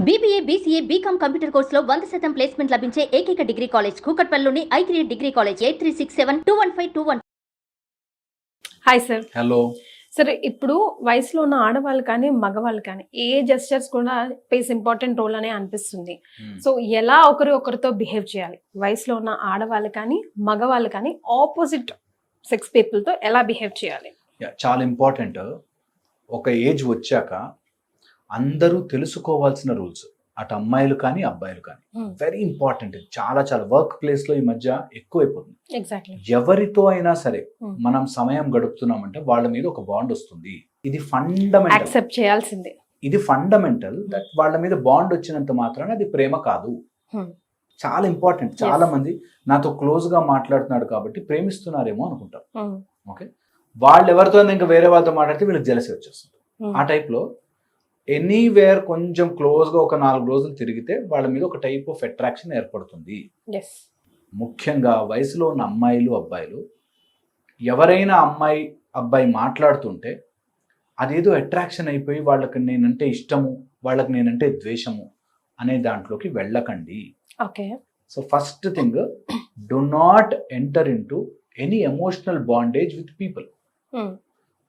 BBA, BCA, BCom computer కోర్సులో 100% placement లభించే ఏకైక డిగ్రీ కాలేజ్ కూకట్పల్లిలోని I3 degree college 8367215215. Hi sir. Hello సరే, ఇప్పుడు వయసులో ఉన్న ఆడవాళ్ళు కానీ మగవాళ్ళు కానీ ఏ జెస్చర్స్ కూడా ప్లేస్ ఇంపార్టెంట్ రోల్ అనే అనిపిస్తుంది. సో ఎలా ఒకరితో బిహేవ్ చేయాలి, వయసులో ఉన్న ఆడవాళ్ళు కానీ మగవాళ్ళు కానీ ఆపోజిట్ సెక్స్ పీపుల్తో ఎలా బిహేవ్ చేయాలి? చాలా ఇంపార్టెంట్. ఒక ఏజ్ వచ్చాక అందరూ తెలుసుకోవాల్సిన రూల్స్, అటు అమ్మాయిలు కానీ అబ్బాయిలు కానీ వెరీ ఇంపార్టెంట్. చాలా చాలా వర్క్ ప్లేస్ లో ఈ మధ్య ఎక్కువైపోతుంది. ఎగ్జాక్ట్లీ. ఎవరితో అయినా సరే మనం సమయం గడుపుతున్నామంటే వాళ్ళ మీద ఒక బాండ్ వస్తుంది. ఇది ఫండమెంటల్, యాక్సెప్ట్ చేయాల్సిందే. ఇది ఫండమెంటల్. దట్ వాళ్ళ మీద బాండ్ వచ్చినంత మాత్రాన అది ప్రేమ కాదు. చాలా ఇంపార్టెంట్. చాలా మంది నాతో క్లోజ్ గా మాట్లాడుతున్నాడు కాబట్టి ప్రేమిస్తున్నారేమో అనుకుంటారు. ఓకే, వాళ్ళు ఎవరితో ఇంకా వేరే వాళ్ళతో మాట్లాడితే వీళ్ళకి జెలసీ వచ్చేస్తుంది. ఆ టైప్ లో ఎనీవేర్ కొంచెం క్లోజ్ గా ఒక 4 రోజులు తిరిగితే వాళ్ళ మీద ఒక టైప్ ఆఫ్ అట్రాక్షన్ ఏర్పడుతుంది. ముఖ్యంగా వయసులో ఉన్న అమ్మాయిలు అబ్బాయిలు, ఎవరైనా అమ్మాయి అబ్బాయి మాట్లాడుతుంటే అదేదో అట్రాక్షన్ అయిపోయి వాళ్ళకి నేనంటే ఇష్టము, వాళ్ళకి నేనంటే ద్వేషము అనే దాంట్లోకి వెళ్ళకండి. So first thing, do not enter in to any emotional bondage with people.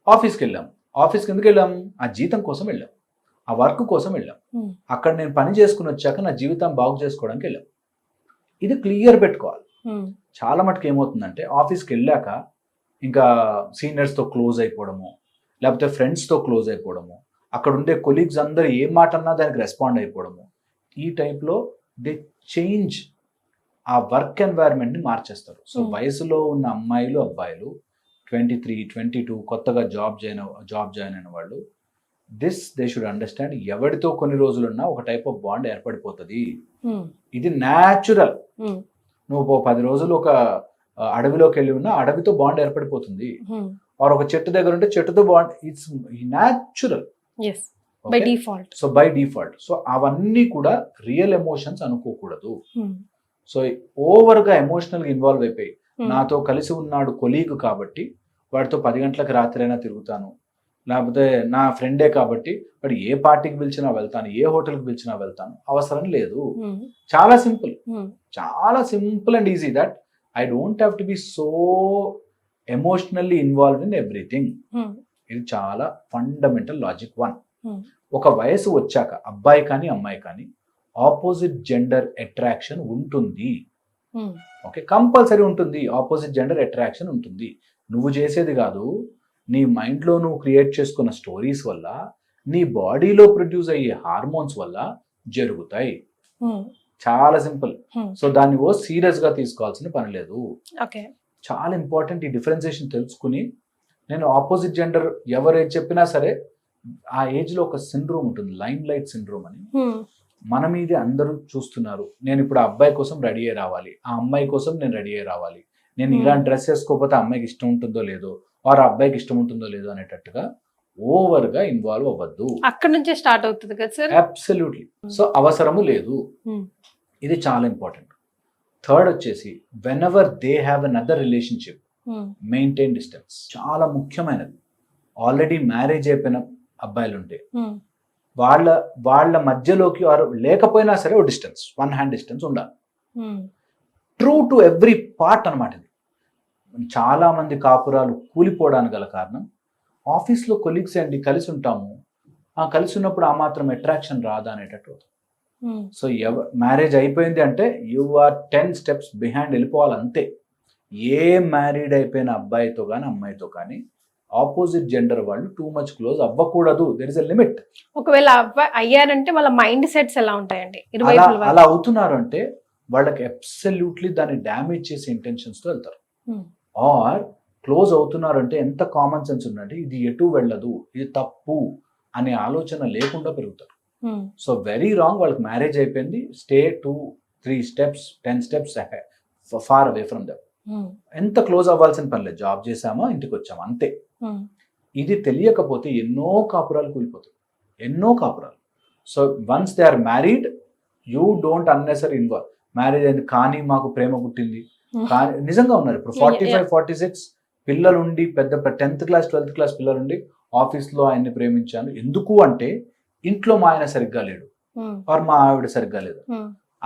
ఆఫీస్కి వెళ్ళాం, ఆఫీస్కి ఎందుకు వెళ్ళాం? ఆ జీతం కోసం వెళ్ళాం, ఆ వర్క్ కోసం వెళ్ళాం. అక్కడ నేను పని చేసుకుని వచ్చాక నా జీవితం బాగు చేసుకోవడానికి వెళ్ళాం. ఇది క్లియర్ పెట్టుకోవాలి. చాలా మటుకు ఏమవుతుందంటే ఆఫీస్కి వెళ్ళాక ఇంకా సీనియర్స్తో క్లోజ్ అయిపోవడము, లేకపోతే ఫ్రెండ్స్తో క్లోజ్ అయిపోవడము, అక్కడ ఉండే కొలీగ్స్ అందరూ ఏం మాట అన్నా దానికి రెస్పాండ్ అయిపోవడము, ఈ టైప్లో దే చేంజ్ ఆ వర్క్ ఎన్వైరన్మెంట్ని మార్చేస్తారు. సో వయసులో ఉన్న అమ్మాయిలు అబ్బాయిలు 23, 22 కొత్తగా జాబ్ జాయిన్ అయిన వాళ్ళు, దే షుడ్ అండర్స్టాండ్, ఎవరితో కొన్ని రోజులున్నా ఒక టైప్ ఆఫ్ బాండ్ ఏర్పడిపోతుంది. ఇది న్యాచురల్. నువ్వు 10 రోజులు ఒక అడవిలోకి వెళ్ళి ఉన్నా అడవితో బాండ్ ఏర్పడిపోతుంది. ఆర్ ఒక చెట్టు దగ్గర ఉంటే చెట్టుతో bond, it's natural by default. So by default. So అవన్నీ కూడా రియల్ ఎమోషన్స్ అనుకోకూడదు. సో ఓవర్గా ఎమోషనల్గా ఇన్వాల్వ్ అయిపోయి నాతో కలిసి ఉన్నాడు కొలీగ్ కాబట్టి వాడితో 10 గంటలకు రాత్రి అయినా తిరుగుతాను, లేకపోతే నా ఫ్రెండే కాబట్టి వాడు ఏ పార్టీకి పిలిచినా వెళ్తాను, ఏ హోటల్కి పిలిచినా వెళ్తాను, అవసరం లేదు. చాలా సింపుల్, చాలా simple and easy. That I don't have to be so emotionally involve in everything. ఇది చాలా ఫండమెంటల్ లాజిక్. 1, ఒక వయసు వచ్చాక అబ్బాయి కానీ అమ్మాయి కానీ ఆపోజిట్ జెండర్ అట్రాక్షన్ ఉంటుంది. ఓకే, కంపల్సరీ ఉంటుంది. ఆపోజిట్ జెండర్ అట్రాక్షన్ ఉంటుంది. నువ్వు చేసేది కాదు, నీ మైండ్లో నువ్వు క్రియేట్ చేసుకున్న స్టోరీస్ వల్ల, నీ బాడీలో ప్రొడ్యూస్ అయ్యే హార్మోన్స్ వల్ల జరుగుతాయి. చాలా సింపుల్. సో దాన్ని సీరియస్గా తీసుకోవాల్సిన పని లేదు. చాలా ఇంపార్టెంట్ ఈ డిఫరెన్సియేషన్ తెలుసుకుని, నేను ఆపోజిట్ జెండర్ ఎవరు చెప్పినా సరే ఆ ఏజ్లో ఒక సిండ్రోమ్ ఉంటుంది, లైమ్ లైట్ సిండ్రోమ్ అని. మన మీదే అందరూ చూస్తున్నారు, నేను ఇప్పుడు ఆ అబ్బాయి కోసం రెడీ అయ్యి రావాలి, ఆ అమ్మాయి కోసం నేను రెడీ అయ్యి రావాలి, నేను ఇలాంటి డ్రెస్ వేసుకోకపోతే అమ్మాయికి ఇష్టం ఉంటుందో లేదో, ఆర్ అబ్బాయికి ఇష్టం ఉంటుందో లేదో అనేటట్టుగా ఓవర్గా ఇన్వాల్వ్ అవ్వద్దు. అక్కడ నుంచే స్టార్ట్ అవుతుంది కదా సార్. అబ్సల్యూట్లీ. సో అవసరము లేదు. ఇది చాలా ఇంపార్టెంట్. థర్డ్ వచ్చేసి, when ever they have another relationship, maintain distance. చాలా ముఖ్యమైనది. ఆల్రెడీ మ్యారేజ్ అయిపోయిన అబ్బాయిలు ఉంటే వాళ్ళ మధ్యలోకి లేకపోయినా సరే ఓ డిస్టెన్స్, 1 hand డిస్టెన్స్ ఉండాలి. ట్రూ టు ఎవ్రీ పార్ట్ అనమాట. ఇది చాలా మంది కాపురాలు కూలిపోవడానికి గల కారణం, ఆఫీస్లో కొలీగ్స్ అండి కలిసి ఉంటాము, కలిసి ఉన్నప్పుడు ఆ మాత్రం అట్రాక్షన్ రాదా అనేటట్టు. సో మ్యారేజ్ అయిపోయింది అంటే యు ఆర్ 10 steps బిహైండ్ వెళ్ళిపోవాలి అంతే. ఏ మ్యారీడ్ అయిపోయిన అబ్బాయితో కానీ అమ్మాయితో కానీ ఆపోజిట్ జెండర్ వాళ్ళు టూ మచ్ క్లోజ్ అవ్వకూడదు. There is a limit. ఒకవేళ అయ్యారంటే వాళ్ళ మైండ్ సెట్స్ ఎలా ఉంటాయండి? అలా అవుతున్నారు అంటే వాళ్ళకి అబ్సల్యూట్లీ దాన్ని డ్యామేజ్ చేసే ఇంటెన్షన్స్ తో వెళ్తారు. ఆర్ క్లోజ్ అవుతున్నారు అంటే ఎంత కామన్ సెన్స్ ఉందంటే ఇది ఎటు వెళ్ళదు, ఇది తప్పు అనే ఆలోచన లేకుండా పెరుగుతారు. So very wrong. వాళ్ళకి మ్యారేజ్ అయిపోయింది, stay 2-3 steps 10 steps far away from them. ఎంత క్లోజ్ అవ్వాల్సిన పని లేదు, జాబ్ చేసామా ఇంటికి వచ్చామా అంతే. ఇది తెలియకపోతే ఎన్నో కాపురాలు కూలిపోతాయి, ఎన్నో కాపురాలు. So once they are married, you don't unnecessary involve. Marriage అయింది కానీ మాకు ప్రేమ పుట్టింది కానీ నిజంగా ఉన్నారు ఇప్పుడు 45-46 పిల్లలు ఉండి, పెద్ద 10th class 12th class పిల్లలు ఉండి ఆఫీస్లో ఆయన్ని ప్రేమించాను. ఎందుకు అంటే ఇంట్లో మా ఆయన సరిగ్గా లేడు, ఆర్ మా ఆవిడ సరిగ్గా లేదు.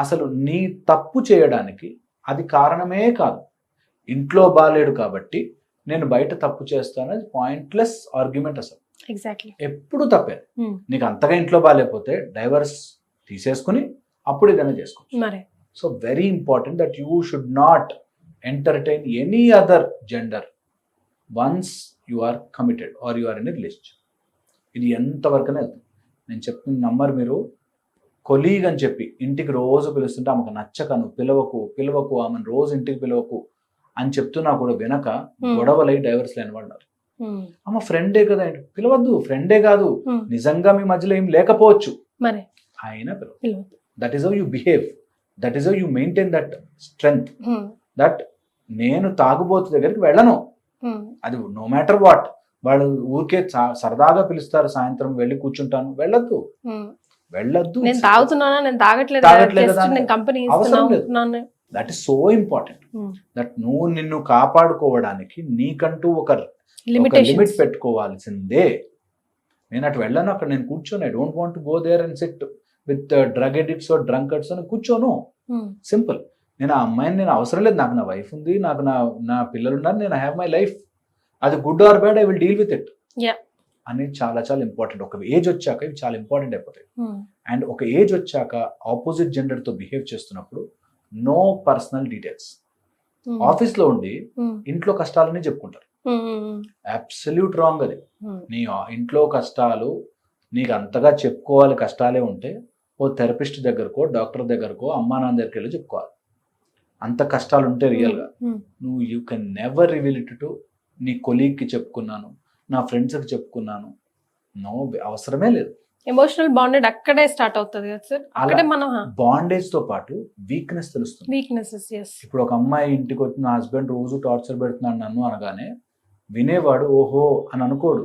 అసలు నీ తప్పు చేయడానికి అది కారణమే కాదు. ఇంట్లో బాలేడు కాబట్టి నేను బయట తప్పు చేస్తాను, అది పాయింట్లెస్ ఆర్గ్యుమెంట్. అసలు ఎగ్జాక్ట్లీ ఎప్పుడు తప్పే. నీకు అంతగా ఇంట్లో బాగాలేకపోతే డైవర్స్ తీసేసుకుని అప్పుడు ఏదైనా చేసుకోవచ్చు. మరి so very important that you should not entertain any other gender once you are committed or you are in a relationship. ఇది ఎంతవరకనే వెళ్తుంది. నేను చెప్తున్న నంబర్, మీరు కొలీగ్ అని చెప్పి ఇంటికి రోజు పిలుస్తుంటే ఆమెకు నచ్చక నువ్వు పిలవకు ఆమెను రోజు ఇంటికి పిలవకు అని చెప్తున్నా కూడా వెనక గొడవలై డైవర్స్ లేని వాళ్ళు ఉన్నారు. ఆమె ఫ్రెండే కదా, పిలవద్దు. ఫ్రెండే కాదు, నిజంగా మీ మధ్యలో ఏం లేకపోవచ్చు, మరి అయినా పిలవద్దు. That is how you behave, that is how you maintain that strength. That నేను తాగుబోతు దగ్గరికి వెళ్ళను, అది నో మ్యాటర్ వాట్. వాళ్ళు ఊరికే సరదాగా పిలుస్తారు, సాయంత్రం వెళ్ళి కూర్చుంటాను, వెళ్ళొద్దు. నేను తాగుతున్నానా, నేను తాగట్లేదు, అవసరం లేదు. That is so important. That నువ్వు నిన్ను కాపాడుకోవడానికి నీకంటూ ఒక లిమిట్ పెట్టుకోవాల్సిందే. నేను అటు వెళ్ళను, అక్కడ నేను కూర్చోను. I don't want go there and sit with drug addicts or drunkards అని కూర్చోను. సింపుల్. నేను ఆ అమ్మాయిని, నేను అవసరం లేదు, నాకు నా వైఫ్ ఉంది, నాకు నా పిల్లలు ఉన్నారు, నేను ఐ హ్యావ్ మై లైఫ్. అది good or bad, I will deal with it అనేది చాలా చాలా ఇంపార్టెంట్. ఒక ఏజ్ వచ్చాక ఇవి చాలా ఇంపార్టెంట్ అయిపోతాయి. అండ్ ఒక ఏజ్ వచ్చాక ఆపోజిట్ జెండర్ తో బిహేవ్ చేస్తున్నప్పుడు నో పర్సనల్ డీటెయిల్స్. ఆఫీస్ లో ఉండి ఇంట్లో కష్టాలని చెప్పుకుంటారు. అబ్సల్యూట్ రాంగ్ అది. నీ ఇంట్లో కష్టాలు నీకు అంతగా చెప్పుకోవాలి, కష్టాలే ఉంటే ఓ థెరపిస్ట్ దగ్గరకో డాక్టర్ దగ్గరకో అమ్మా నాన్న దగ్గరికి వెళ్ళి చెప్పుకోవాలి. అంత కష్టాలు ఉంటే రియల్గా నువ్వు you can never reveal it to నీ కొలీగ్కి చెప్పుకున్నాను, నా ఫ్రెండ్స్కి చెప్పుకున్నాను, నో, అవసరమే లేదు. ఎమోషనల్ బాండెడ్ అక్కడే స్టార్ట్ అవుతుంది కదా సార్. అక్కడే మన బాండేజ్ తో పాటు వీక్నెస్ తెలుస్తుంది. Weaknesses, yes. ఇప్పుడు ఒక అమ్మాయి ఇంటికి వచ్చి నా హస్బెండ్ రోజు టార్చర్ పెడుతున్నాడు నన్ను అనగానే వినేవాడు ఓహో అని అనుకోడు,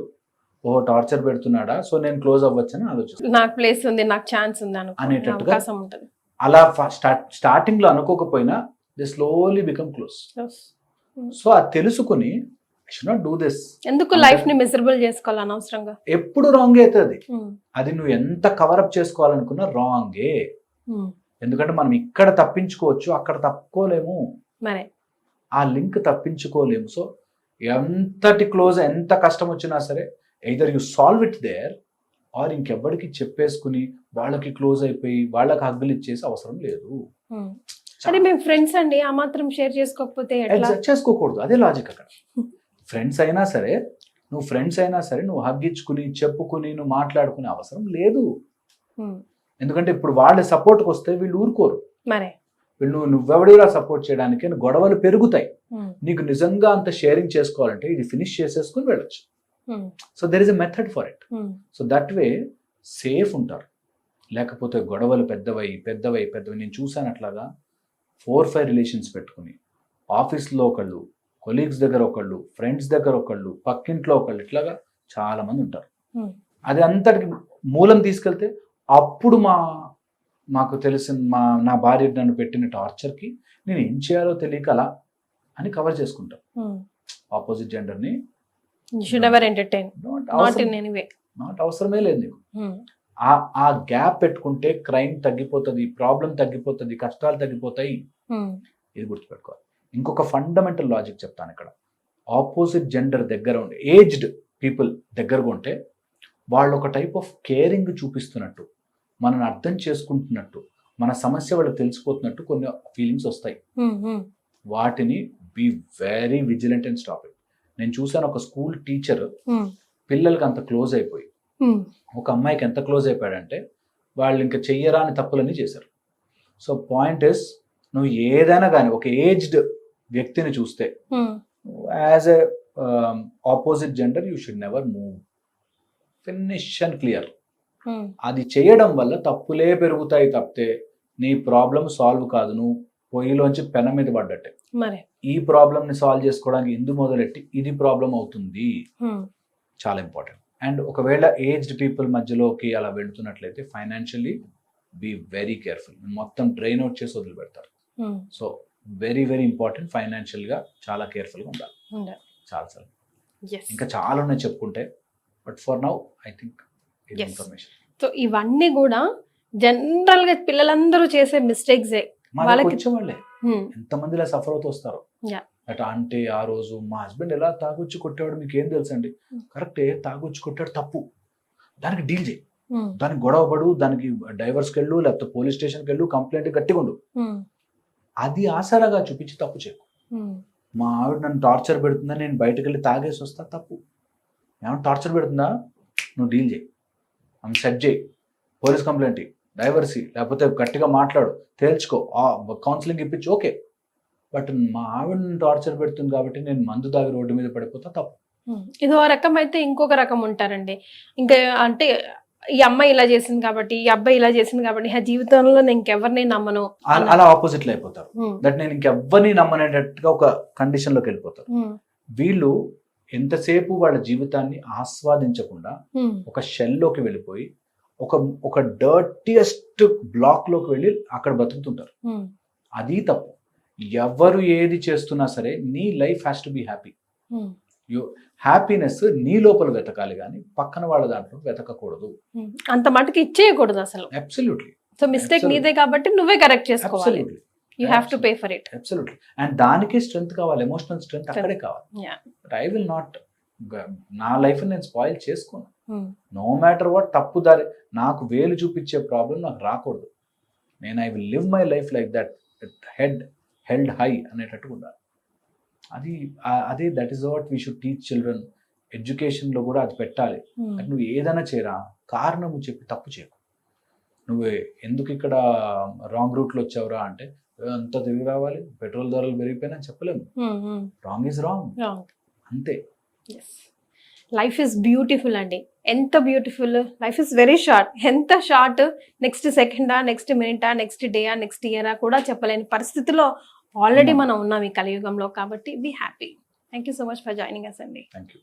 ఓహో టార్చర్ పెడుతున్నాడా, సో నేను క్లోజ్ అవ్వచ్చని ఆలోచిస్తాను. నాకు ప్లేస్ ఉంది, నాకు ఛాన్స్ ఉంది అనేటట్టుగా అవకాశం ఉంటుంది. అలా స్టార్టింగ్ లో అనుకోకపోయినా they slowly become close. So అది తెలుసుకుని షుడ్ నాట్ డూ దిస్. ఎందుకు లైఫ్ ని మిజరబుల్ చేసుకోవాలి అనవసరంగా? ఎప్పుడు రాంగ్ అవుతుంది అది. నువ్వు ఎంత కవరప్ చేసుకోవాలనుకున్నా రాంగే. ఎందుకంటే మనం ఇక్కడ తప్పించుకోవచ్చు, అక్కడ తప్పుకోలేము, మరి ఆ లింక్ తప్పించుకోలేము. సో ఎంతటి క్లోజ్, ఎంత కష్టం వచ్చినా సరే either you solve it there or ఇంకెవ్వడికి చెప్పేసుకుని వాళ్ళకి క్లోజ్ అయిపోయి వాళ్ళకి హగ్గులు ఇచ్చేసి అవసరం లేదు. అదే మేము ఫ్రెండ్స్ అండి, ఆ మాత్రం షేర్ చేసుకోకపోతే చేసుకోకూడదు. అదే లాజిక్ అక్కడ. ఫ్రెండ్స్ అయినా సరే నువ్వు హగ్ ఇచ్చుకుని చెప్పుకుని నువ్వు మాట్లాడుకునే అవసరం లేదు. ఎందుకంటే ఇప్పుడు వాళ్ళ సపోర్ట్కి వస్తే వీళ్ళు ఊరుకోరు. వీళ్ళు నువ్వెవడిలా సపోర్ట్ చేయడానికి గొడవలు పెరుగుతాయి. నీకు నిజంగా అంత షేరింగ్ చేసుకోవాలంటే ఇది ఫినిష్ చేసేసుకుని వెళ్ళొచ్చు. So there is a method for it. So that way safe ఉంటారు. లేకపోతే గొడవలు పెద్దవై నేను చూసాను అట్లాగా 4-5 రిలేషన్స్ పెట్టుకుని ఆఫీస్లో ఒకళ్ళు, కొలీగ్స్ దగ్గర ఒకళ్ళు, ఫ్రెండ్స్ దగ్గర ఒకళ్ళు, పక్కింట్లో ఒకళ్ళు, ఇట్లాగా చాలా మంది ఉంటారు. అది అంతటికి మూలం తీసుకెళ్తే అప్పుడు మాకు తెలిసిన నా భార్య నన్ను పెట్టిన టార్చర్కి నేను ఏం చేయాలో తెలియక అలా అని కవర్ చేసుకుంటాం. ఆపోజిట్ జెండర్ని నాట్ అవసరమే లేదు నీకు. ఆ గ్యాప్ పెట్టుకుంటే క్రైమ్ తగ్గిపోతుంది, ప్రాబ్లం తగ్గిపోతుంది, కష్టాలు తగ్గిపోతాయి. ఇది గుర్తుపెట్టుకోవాలి. ఇంకొక ఫండమెంటల్ లాజిక్ చెప్తాను ఇక్కడ. ఆపోజిట్ జెండర్ దగ్గర ఉండే ఏజ్డ్ పీపుల్ దగ్గరగా ఉంటే వాళ్ళు ఒక టైప్ ఆఫ్ కేరింగ్ చూపిస్తున్నట్టు, మనల్ని అర్థం చేసుకుంటున్నట్టు, మన సమస్య వాళ్ళకి తెలిసిపోతున్నట్టు కొన్ని ఫీలింగ్స్ వస్తాయి. వాటిని be very vigilant and stop it. నేను చూసాను ఒక స్కూల్ టీచర్ పిల్లలకి అంత క్లోజ్ అయిపోయి, ఒక అమ్మాయికి ఎంత క్లోజ్ అయిపోయాడంటే వాళ్ళు ఇంకా చెయ్యరాని తప్పులన్నీ చేశారు. సో పాయింట్ ఇస్, నువ్వు ఏదైనా కానీ ఒక ఏజ్డ్ వ్యక్తిని చూస్తే as a opposite gender you should never move. Finish and clear. అది చేయడం వల్ల తప్పులే పెరుగుతాయి తప్పితే నీ ప్రాబ్లం సాల్వ్ కాదు. నువ్వు పొయ్యిలోంచి పెన మీద పడ్డట్టే. ఈ ప్రాబ్లమ్ ని సాల్వ్ చేసుకోవడానికి ఇందు మొదలెట్టి ఇది ప్రాబ్లం అవుతుంది. చాలా ఇంపార్టెంట్. అండ్ ఒకవేళ ఏజ్డ్ పీపుల్ మధ్యలోకి అలా వెళుతున్నట్లయితే ఫైనాన్షియల్లీ బీ వెరీ కేర్ఫుల్. మొత్తం డ్రైన్ అవుట్ చేసి వదిలిపెడతారు. So very very important. Financial గా చాలా కేర్ఫుల్ గా ఉండాలి. చాలా ఇంకా చాలా ఉన్నాయి చెప్పుకుంటే, but for now I think information. So ఇవన్నీ కూడా జనరల్ గా పిల్లలందరూ చేసే మిస్టేక్సే. మా దగ్గరికి వాళ్ళకి- వచ్చేవాళ్ళే ఎంతమంది ఇలా సఫర్ అవుతూ వస్తారు. Yeah. అట్లా అంటే ఆ రోజు మా హస్బెండ్ ఎలా తాగొచ్చి కొట్టాడు మీకు ఏం తెలుసండి? కరెక్టే, తాగొచ్చి కొట్టాడు తప్పు, దానికి డీల్ చేయి, దానికి గొడవ పడు, దానికి డైవర్స్కి వెళ్ళు, లేకపోతే పోలీస్ స్టేషన్కి వెళ్ళు, కంప్లైంట్ గట్టిగా ఉండు. అది ఆసరాగా చూపించి తప్పు చేయకు. మా ఆవిడ నన్ను టార్చర్ పెడుతుందా, నేను బయటకు వెళ్ళి తాగేసి వస్తా, తప్పు. ఏమన్నా టార్చర్ పెడుతుందా, నువ్వు డీల్ చేయి, ఆమె సెట్ చేయి, పోలీస్ కంప్లైంట్ ఇయ్యి, డైవర్సీ, లేకపోతే గట్టిగా మాట్లాడు, తేల్చుకో, కౌన్సిలింగ్ ఇప్పించు, ఓకే. బట్ మా ఆవిడని టార్చర్ పెడుతుంది కాబట్టి నేను మందు తాగి రోడ్డు మీద పడిపోతా, తప్పు. ఇదో రకం అయితే ఇంకొక రకం ఉంటారండి. ఇంకా అంటే ఈ అమ్మాయి ఇలా చేసింది కాబట్టి, ఈ అబ్బాయి ఇలా చేసింది కాబట్టి, ఆ జీవితంలో నేను ఇంకెవరిని నమ్మను. అలా ఆపోజిట్ లో అయిపోతారు. దట్ నేను ఇంకెవ్వరిని నమ్మనేటట్టుగా ఒక కండిషన్ లోకి వెళ్ళిపోతారు. వీళ్ళు ఎంతసేపు వాళ్ళ జీవితాన్ని ఆస్వాదించకుండా ఒక షెల్ లోకి వెళ్ళిపోయి ఒక డర్టియస్ట్ బ్లాక్ లోకి వెళ్ళి అక్కడ బతుకుతుంటారు. అది తప్పు. ఎవరు ఏది చేస్తున్నా సరే నీ life has to be happy. Happiness నీ లోపల వెతకాలి కానీ పక్కన వాళ్ళ దాంట్లో వెతకకూడదు. అంత మటుకు ఇచ్చేయకూడదు అసలు. అబ్సల్యూట్లీ. సో మిస్టేక్ నీదే కాబట్టి నువ్వే కరెక్ట్ చేసుకోవాలి. Absolutely. You have to pay for it. Absolutely. And దానికి స్ట్రెంగ్త్ కావాలి, ఎమోషనల్ స్ట్రెంగ్త్ అక్కడే కావాలి. ఐ విల్ నాట్, నా లైఫ్ నేను స్పాయిల్ చేసుకోను. నో మ్యాటర్ వాట్, తప్పు దారి నాకు వేలు చూపించే ప్రాబ్లం నాకు రాకూడదు. నేను I will live my life like that, held high అనేటట్టుగా ఉండాలి. అదే that is what we should teach children. ఎడ్యుకేషన్లో కూడా అది పెట్టాలి. నువ్వు ఏదైనా చేయరా, కారణము చెప్పి తప్పు చేయకు. నువ్వు ఎందుకు ఇక్కడ రాంగ్ రూట్లో వచ్చావురా అంటే అంత తిరిగి రావాలి, పెట్రోల్ ధరలు పెరిగిపోయినా చెప్పలేము. రాంగ్ ఈజ్ రాంగ్, అంతే. లైఫ్ ఇస్ బ్యూటిఫుల్ అండి. ఎంత beautiful. Life is very short. ఎంత షార్ట్, నెక్స్ట్ సెకండా, నెక్స్ట్ మినిటా, నెక్స్ట్ డేయా, నెక్స్ట్ ఇయరా కూడా చెప్పలేని పరిస్థితిలో ఆల్రెడీ మనం ఉన్నాం ఈ కలియుగంలో. కాబట్టి be happy. Thank you so much for joining us అండి. Thank you.